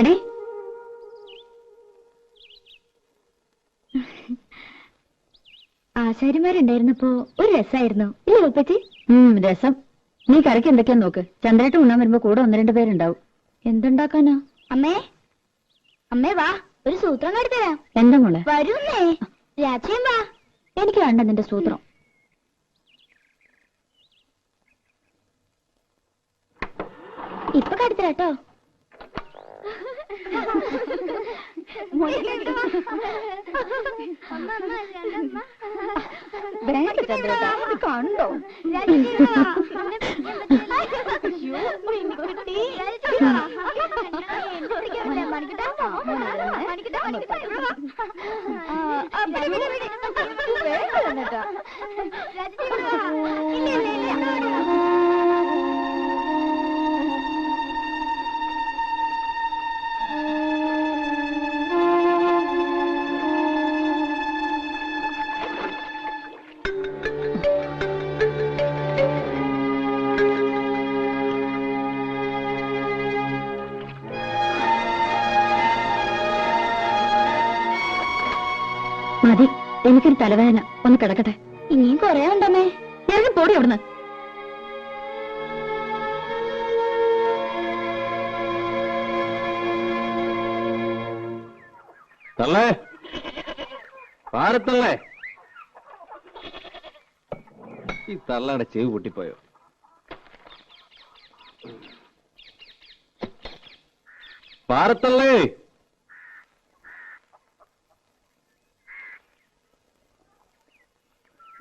എടേ, ആശാരിമാരുണ്ടായിരുന്നപ്പോ ഒരു രസമായിരുന്നു ഇല്ലേ ഉപ്പച്ചി? രസം. നീ കറിക്ക് എന്തൊക്കെയാ നോക്ക്. ചന്ദ്രേട്ട് ഉണ്ണാൻ വരുമ്പോ കൂടെ 1-2 പേരുണ്ടാവും. എന്തുണ്ടാക്കാനാ? അമ്മേ, അമ്മേ വാ, ഒരു സൂത്രം കാട്ടിത്തരാം. എന്താ മോളെ? വരുന്നേ, രാത്രിയും വാ. എനിക്ക് വേണ്ട നിന്റെ സൂത്രം. ഇപ്പൊ കാട്ടിത്തരാട്ടോ. കണ്ടോ മതി, എനിക്കൊരു തലവേദന. ഒന്ന് കിടക്കട്ടെ. ഇനിയും കൊറേ ഉണ്ടമ്മേ. ഞാൻ പോടി അവിടുന്ന്. തള്ളേ, പാരത്തള്ളേ. ഈ തള്ളയുടെ ചെവി പൊട്ടിപ്പോയോ? പാരത്തള്ളേ.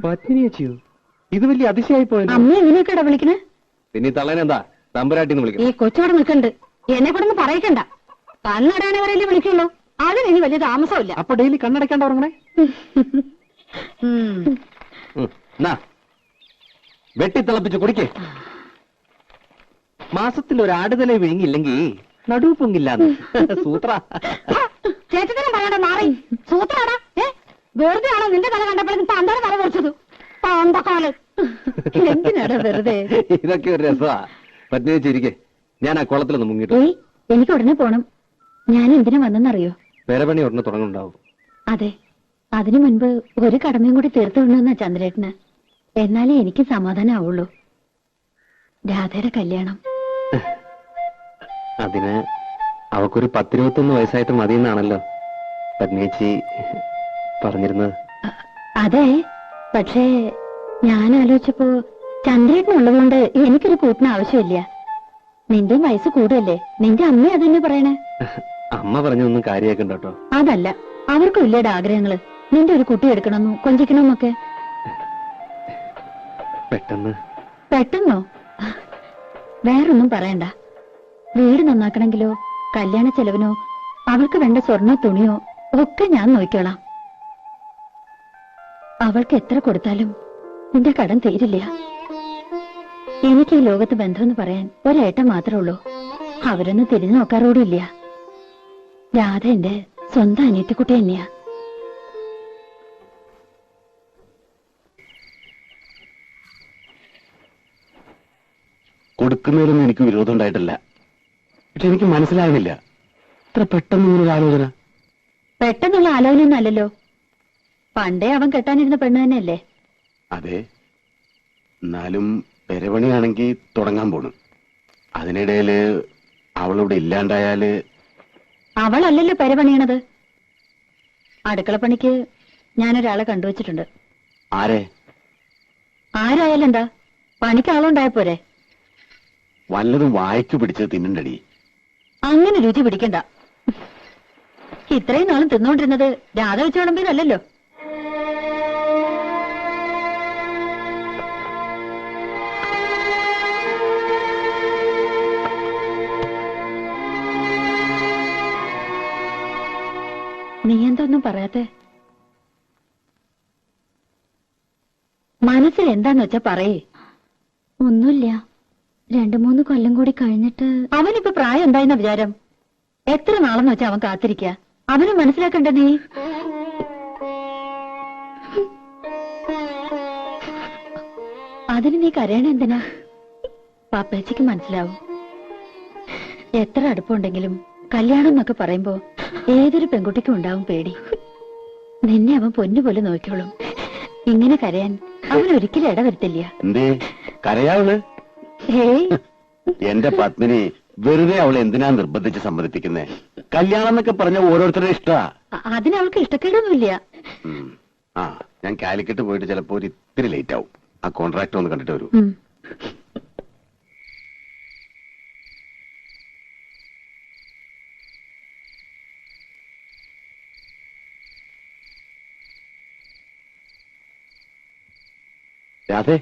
പത്നിയച്ചിയോ? ഇത് വലിയ അതിശയായി പോയല്ലോ. അമ്മ എങ്ങനെയൊക്കെയാ വിളിക്കണേ? പിന്നെ തള്ളേനെന്താ തമ്പുരാട്ടിന്ന് വിളിക്കണം? ഈ കൊച്ചോടെ നിൽക്കണ്ട്. എന്നെ കൂടെ ഒന്ന് പറയിക്കണ്ട. കണ്ണടാനവരല്ലേ വിളിക്കുള്ളൂ. അതിന് ഇനി വലിയ താമസമില്ല. അപ്പൊ ഡെയിലി കണ്ണടയ്ക്കാണ്ട് ഉറങ്ങണേ. വെട്ടിത്തിളപ്പിച്ച് കുടിക്കേ. മാസത്തിൽ ഒരു ആടുതല വിഴുങ്ങില്ലെങ്കിൽ നടുവ് പൊങ്ങില്ലാന്ന് സൂത്ര. ചേട്ടത്തിനും പറയണ്ട, മാറി സൂത്രാടാ. വെറുതെ ആണോ നിന്റെ തല കണ്ടപ്പോഴും പന്താണ് തല കുറച്ചത്? പന്തക്കാലം എന്തിനാടാ വെറുതെ? ഇതൊക്കെ ഒരു രസമാ. പത്നിച്ചിരിക്കെ, ഞാൻ ആ കുളത്തിലൊന്ന് മുങ്ങിട്ടു. എനിക്ക് ഉടനെ പോണം. ഞാൻ എന്തിനാ വന്നെന്നറിയോ? പേരപണി ഉടനെ തുടങ്ങുന്നുണ്ടാവും. അതെ, അതിനു മുൻപ് ഒരു കടമയും കൂടി തീർത്തു വിടണമെന്നാ ചന്ദ്രേട്ടന്. എന്നാലേ എനിക്ക് സമാധാനം ആവുള്ളൂ. രാധയുടെ കല്യാണം. അതിന് അവക്കൊരു 10-21 വയസ്സായിട്ട് മതിയെന്നാണല്ലോ പത്നിയേച്ചി പറഞ്ഞിരുന്നത്. അതെ, പക്ഷേ ഞാൻ ആലോചിച്ചപ്പോ ചന്ദ്രേട്ടനുള്ളതുകൊണ്ട് എനിക്കൊരു കൂട്ടിന് ആവശ്യമില്ല. നിന്റെ വയസ്സ് കൂടുതല്ലേ? നിന്റെ അമ്മ അതന്നെ പറയണേ. അമ്മ പറഞ്ഞൊന്നും കാര്യമാക്കണ്ട കേട്ടോ. അതല്ല, അവർക്കും ഇല്ലേടെ ആഗ്രഹങ്ങള്. നിന്റെ ഒരു കുട്ടി എടുക്കണമെന്നും കൊഞ്ചിക്കണമെന്നൊക്കെ. പെട്ടെന്നോ? വേറൊന്നും പറയണ്ട. വീട് നന്നാക്കണമെങ്കിലോ കല്യാണ ചെലവിനോ അവൾക്ക് വേണ്ട സ്വർണ്ണ തുണിയോ ഒക്കെ ഞാൻ നോക്കിക്കോളാം. അവൾക്ക് എത്ര കൊടുത്താലും നിന്റെ കടം തീരില്ല. എനിക്ക് ഈ ലോകത്ത് ബന്ധമെന്ന് പറയാൻ ഒരേട്ടൻ മാത്രമേ ഉള്ളൂ. അവരൊന്നും തിരിഞ്ഞു നോക്കാറോടില്ല. രാധ എന്റെ സ്വന്തം അനിയത്തിക്കുട്ടി തന്നെയാ. കൊടുക്കുന്നതിലൊന്നും എനിക്ക് വിരോധം ഉണ്ടായിട്ടില്ല. പക്ഷെ എനിക്ക് മനസ്സിലാകുന്നില്ല, ഇത്ര പെട്ടെന്നൊരു ആലോചന. പെട്ടെന്നുള്ള ആലോചനയൊന്നും അല്ലല്ലോ. പണ്ടേ അവൻ കെട്ടാനിരുന്ന പെണ്ണ് തന്നെയല്ലേ? അതെ, എന്നാലും പെരപണിയാണെങ്കിൽ തുടങ്ങാൻ പോണു. അതിനിടയില് അവളിവിടെ ഇല്ലാണ്ടായാല്. അവളല്ലല്ലോ പെരപണിയണത്. അടുക്കളപ്പണിക്ക് ഞാനൊരാളെ കണ്ടുവച്ചിട്ടുണ്ട്. ആരെ? ആരായാലും എന്താ, പണിക്ക് ആളുണ്ടായ പോരെ? വല്ലതും വായിച്ചു പിടിച്ചത് തിന്നണ്ടടി. അങ്ങനെ രുചി പിടിക്കണ്ട. ഇത്രയും നാളും തിന്നുകൊണ്ടിരുന്നത് രാധ വെച്ച് വിളമ്പിയതല്ലോ. നീ എന്തൊന്നും പറയാത്തെ? മനസ്സിൽ എന്താന്ന് വെച്ചാ പറയേ. ഒന്നുമില്ല, 2-3 കൊല്ലം കൂടി കഴിഞ്ഞിട്ട്. അവനിപ്പോ പ്രായം എന്തായെന്ന വിചാരം? എത്ര നാളെന്ന് വെച്ചാ അവൻ കാത്തിരിക്കുക? അവന് മനസ്സിലാക്കണ്ട നീ? അതിന് നീ കരയണ എന്തിനാ? പാപ്പേച്ചിക്ക് മനസ്സിലാവും. എത്ര അടുപ്പുണ്ടെങ്കിലും കല്യാണം എന്നൊക്കെ പറയുമ്പോ ഏതൊരു പെൺകുട്ടിക്കും ഉണ്ടാവും പേടി. നിന്നെ അവൻ പൊന്നുപോലെ നോക്കിയോളും. ഇങ്ങനെ കരയാൻ അവൻ ഒരിക്കലും ഇടവരുത്തില്ല. എന്തേ കരയാവള്? ഹേയ്, എന്റെ പത്മിനി വെറുതെ അവളെ എന്തിനാ നിർബന്ധിച്ച് സമ്മതിപ്പിക്കുന്നേ? കല്യാണം എന്നൊക്കെ പറഞ്ഞ ഓരോരുത്തരുടെ ഇഷ്ടാ. അതിനവൾക്ക് ഇഷ്ടക്കേടൊന്നുമില്ല. ആ, ഞാൻ കാലിക്കറ്റ് പോയിട്ട് ചിലപ്പോ ഒരു ഇത്തിരി ലേറ്റ് ആവും. ആ കോൺട്രാക്ട് ഒന്ന് കണ്ടിട്ട് വരൂ. രാധേ,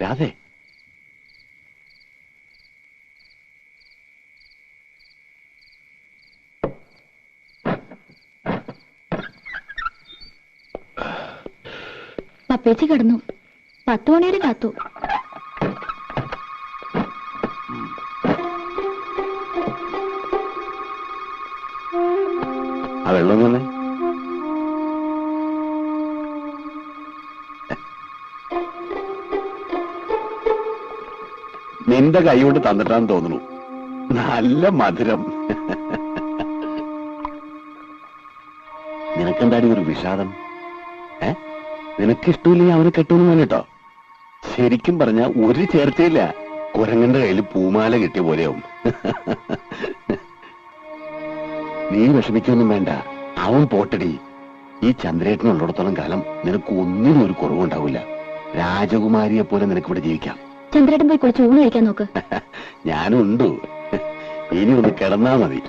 രാധേ, പപ്പേച്ചി കിടന്നു. 10 മണി വരെ കാത്തു. ആ വെള്ളം തന്നെ. നിന്റെ കൈ കൊണ്ട് തന്നിട്ടാന്ന് തോന്നുന്നു. നല്ല മധുരം. നിനക്കെന്താടി ഒരു വിഷാദം? നിനക്കിഷ്ടമില്ലെങ്കിൽ അവനെ കെട്ടുമെന്ന് പറഞ്ഞിട്ടോ. ശരിക്കും പറഞ്ഞ ഒരു ചേർച്ചയില്ല. കുരങ്ങന്റെ കയ്യിൽ പൂമാല കിട്ടിയ പോലെയാവും. നീ വിഷമിക്കൊന്നും വേണ്ട. അവൻ പോട്ടടി. ഈ ചന്ദ്രേട്ടനുള്ളിടത്തോളം കാലം നിനക്ക് ഒന്നിനും ഒരു കുറവുണ്ടാവില്ല. രാജകുമാരിയെ പോലെ നിനക്കിവിടെ ജീവിക്കാം. ചന്ദ്രേട്ടൻ പോയി കുളിച്ച് ഊണ് കഴിക്കാൻ നോക്ക്. ഞാനുണ്ടു. ഇനി ഒന്ന് കിടന്നാ മതി.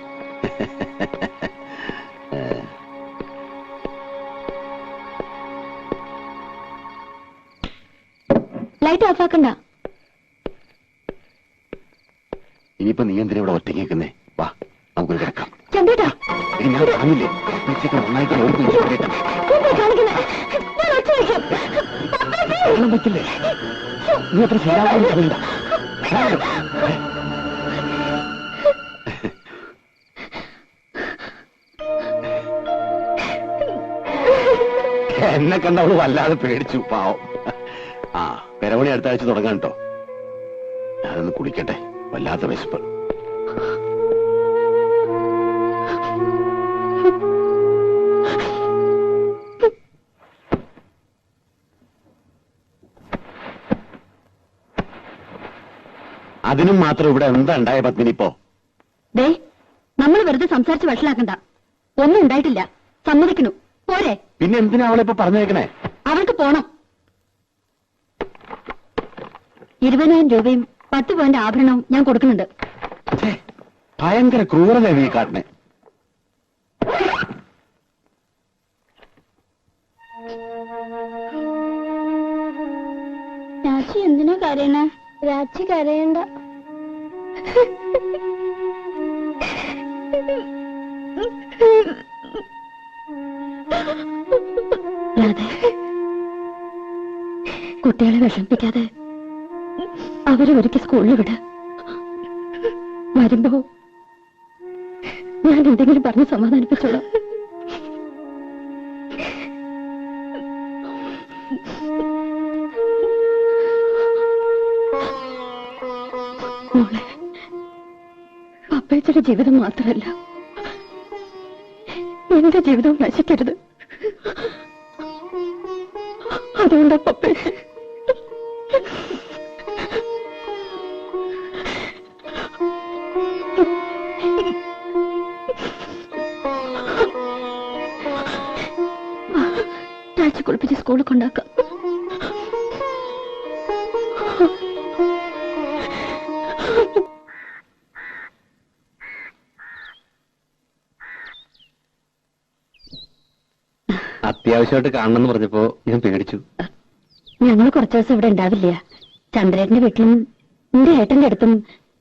ലൈറ്റ് ഓഫാക്കണ്ട. ഇനിയിപ്പോ നീ എന്തിനാ ഇവിടെ ഒറ്റയ്ക്ക് നിൽക്കുന്നേ? വാ, നമുക്കൊരു കിടക്കാം. ചന്ദ്രേട്ടാ, ഇനി ഞാൻ പറഞ്ഞില്ലേ, ഉച്ചയ്ക്ക് നന്നായിട്ട് പറ്റില്ലേ? നീ അത്ര ശരിയാവുന്ന അറിയണ്ട. എന്നെ കണ്ടവള് വല്ലാതെ പേടിച്ചു, പാവം. ആ, പെരവണി അടുത്ത ആഴ്ച തുടങ്ങാൻ കേട്ടോ. ഞാനൊന്ന് കുടിക്കട്ടെ, വല്ലാത്ത വിശപ്പ്. അതിനും മാത്രം ഇവിടെ എന്താ ഉണ്ടായ പത്മിനി ഇപ്പോ? ദേ, നമ്മൾ വെറുതെ സംസാരിച്ച് വഷളാക്കണ്ട. ഒന്നും ഉണ്ടായിട്ടില്ല, സമ്മതിക്കണു. പോരെ? പിന്നെ എന്തിനാ അവളെ ഇപ്പൊ പറഞ്ഞേക്കണേ? അവൾക്ക് പോണം. 20,000 രൂപയും 10 പവന്റെ ആഭരണവും ഞാൻ കൊടുക്കുന്നുണ്ട്. ഭയങ്കര ക്രൂരത നീ കാട്ടണേ. രാജി എന്തിനാ കരയണേ? രാജി കരയണ്ട. കുട്ടികളെ വിഷമിപ്പിക്കാതെ അവരെ ഒരുക്കി സ്കൂളിൽ വിട. വരുമ്പോ ഞാൻ എന്തെങ്കിലും പറഞ്ഞ് സമാധാനിപ്പിച്ചോളാം. മോളെ, പപ്പേച്ചയുടെ ജീവിതം മാത്രമല്ല, എന്റെ ജീവിതവും നശിക്കരുത്. അതുകൊണ്ടാ പപ്പേച്ച കുളിപ്പിച്ച് സ്കൂളിൽ കൊണ്ടാക്കാം. അത്യാവശ്യമായിട്ട് കാണണമെന്ന് പറഞ്ഞപ്പോ ഞാൻ പേടിച്ചു. ഞങ്ങൾ കുറച്ചു ദിവസം ഇവിടെ ഉണ്ടാവില്ല. ചന്ദ്രേട്ടന്റെ വീട്ടിലും എന്റെ ഏട്ടന്റെ അടുത്തും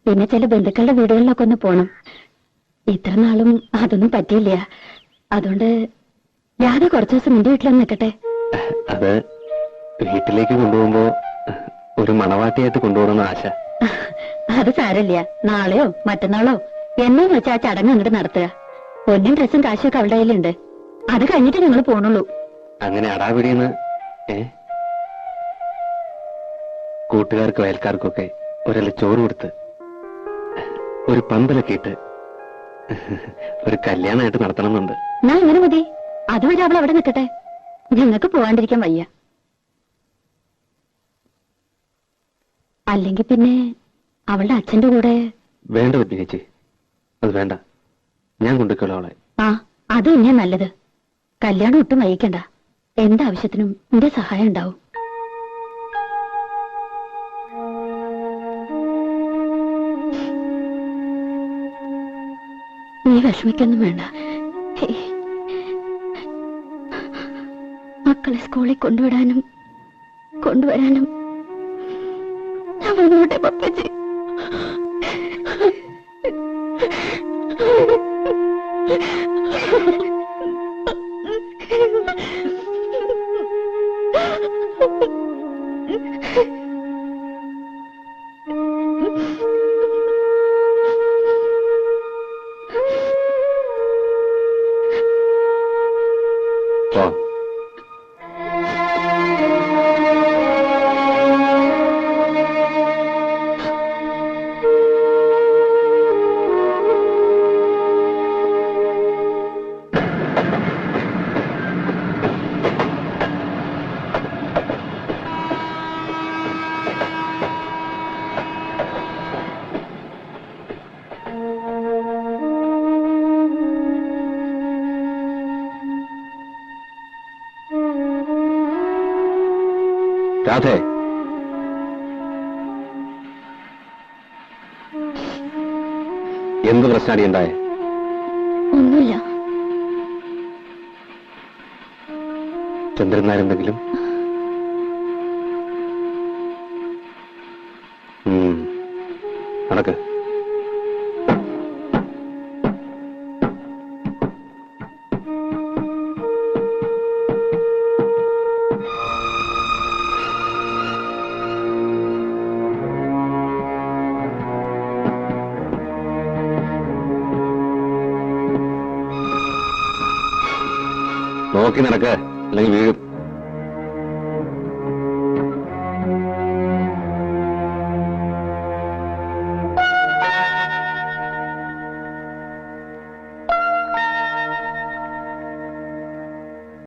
പിന്നെ ചില ബന്ധുക്കളുടെ വീടുകളിലൊക്കെ ഒന്ന് പോണം. ഇത്ര നാളും അതൊന്നും പറ്റിയില്ല. അതുകൊണ്ട് രാധ കുറച്ചു ദിവസം നിന്റെ വീട്ടിലൊന്ന് നിൽക്കട്ടെ. അത് വീട്ടിലേക്ക് കൊണ്ടുപോകുമ്പോ ഒരു മണവാട്ടിയായിട്ട് കൊണ്ടുപോകണമെന്ന് ആശ. അത് സാരല്ല. നാളെയോ മറ്റന്നാളോ എന്നു വെച്ചാ ആ ചടങ്ങ് അങ്ങോട്ട് നടത്തുക. പൊന്നും ഡ്രസ്സും കാശൊക്കെ അവളുടെ കയ്യിലുണ്ട്. അത് കഴിഞ്ഞിട്ട് ഞങ്ങൾ പോണുള്ളൂ. അങ്ങനെ അടാപിടിയെന്ന് കൂട്ടുകാർക്കും അയൽക്കാർക്കൊക്കെ ഒരല്ല ചോറ് കൊടുത്ത് ഒരു പന്തലൊക്കെ ഇട്ട് ഒരു കല്യാണമായിട്ട് നടത്തണമെന്നുണ്ട്. ഞാൻ ഇങ്ങനെ മതി, അതുവരെ അവൾ അവിടെ നിൽക്കട്ടെ. ഞങ്ങൾക്ക് പോവാണ്ടിരിക്കാൻ വയ്യ. അല്ലെങ്കിൽ പിന്നെ അവളുടെ അച്ഛന്റെ കൂടെ. വേണ്ട പത്നി ചേച്ചി, അത് വേണ്ട. ഞാൻ കൊണ്ടുവയ്ക്കോളാം അവളെ. ആ, അത് തന്നെയാ നല്ലത്. കല്യാണം ഒട്ടും വൈകിക്കണ്ട. എന്താവശ്യത്തിനും എന്റെ സഹായം ഉണ്ടാവും. നീ വിഷമിക്കൊന്നും വേണ്ട. മക്കളെ സ്കൂളിൽ കൊണ്ടുവിടാനും കൊണ്ടുവരാനും ഞാൻ വന്നോട്ടെ പപ്പച്ചി. രാധേ, എന്ത് പ്രശ്നമാണ് ഉണ്ടായേ? ഒന്നുമില്ല. ചന്ദ്രൻ നാരെന്തെങ്കിലും? നടക്ക്. നോക്കി നടക്ക്, അല്ലെങ്കിൽ വീഴും.